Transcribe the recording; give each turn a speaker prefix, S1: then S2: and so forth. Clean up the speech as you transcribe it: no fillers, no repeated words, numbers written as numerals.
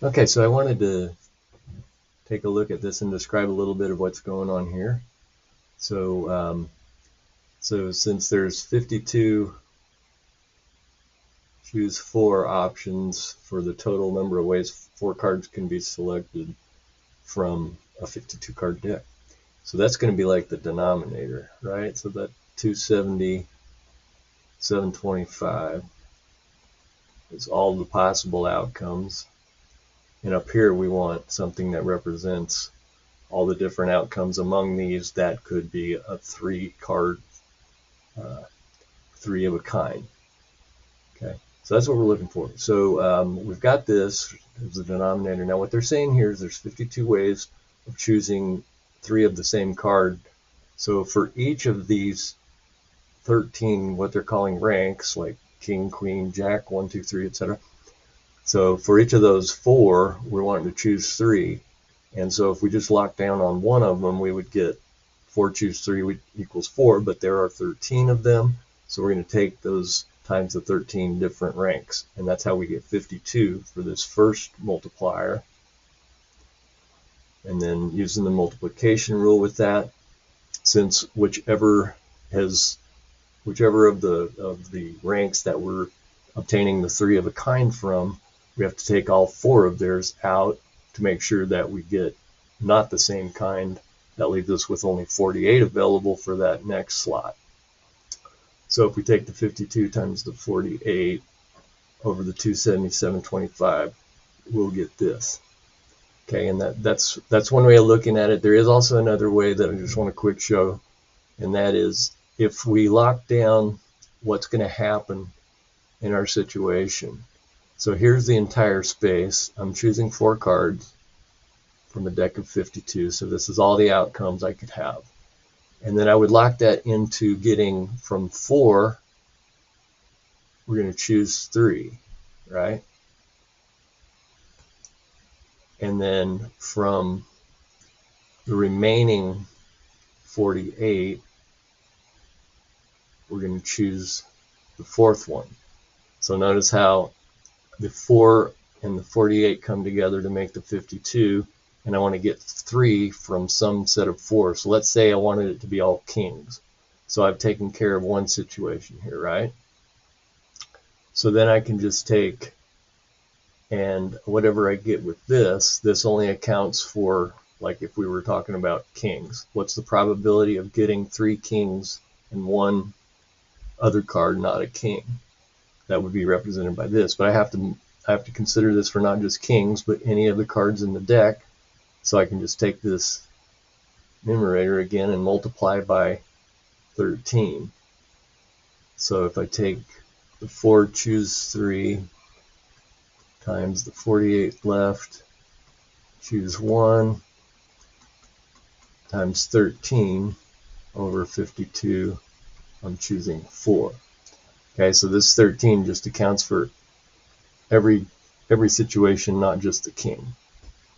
S1: Okay, so I wanted to take a look at this and describe a little bit of what's going on here. So, since there's 52 choose 4 options for the total number of ways 4 cards can be selected from a 52 card deck. So that's going to be like the denominator, right? So that 270, 725 is all the possible outcomes. And up here we want something that represents all the different outcomes among these. That could be a 3 card, 3 of a kind. Okay, so that's what we're looking for. So we've got this as the denominator. Now what they're saying here is there's 52 ways of choosing 3 of the same card. So for each of these 13, what they're calling ranks, like king, queen, jack, 1, 2, 3, etc. So for each of those 4, we're wanting to choose 3. And so if we just lock down on one of them, we would get 4 choose 3 equals 4, but there are 13 of them. So we're going to take those times the 13 different ranks. And that's how we get 52 for this first multiplier. And then using the multiplication rule with that, since whichever of the ranks that we're obtaining the 3 of a kind from, we have to take all 4 of theirs out to make sure that we get not the same kind. That leaves us with only 48 available for that next slot. So if we take the 52 times the 48 over the 277.25, we'll get this. Okay, and that's one way of looking at it. There is also another way that I just want to quick show, and that is if we lock down what's going to happen in our situation. So here's the entire space. I'm choosing 4 cards from a deck of 52. So this is all the outcomes I could have. And then I would lock that into getting from 4, we're going to choose 3, right? And then from the remaining 48, we're going to choose the 4th one. So notice how the 4 and the 48 come together to make the 52, and I want to get 3 from some set of 4. So let's say I wanted it to be all kings. So I've taken care of one situation here, right? So then I can just take, and whatever I get with this only accounts for, like if we were talking about kings, what's the probability of getting 3 kings and 1 other card not a king? That would be represented by this, but I have to consider this for not just kings, but any of the cards in the deck. So I can just take this numerator again and multiply by 13. So if I take the 4 choose 3 times the 48 left, choose 1 times 13 over 52, I'm choosing 4. Okay, so this 13 just accounts for every situation, not just the king.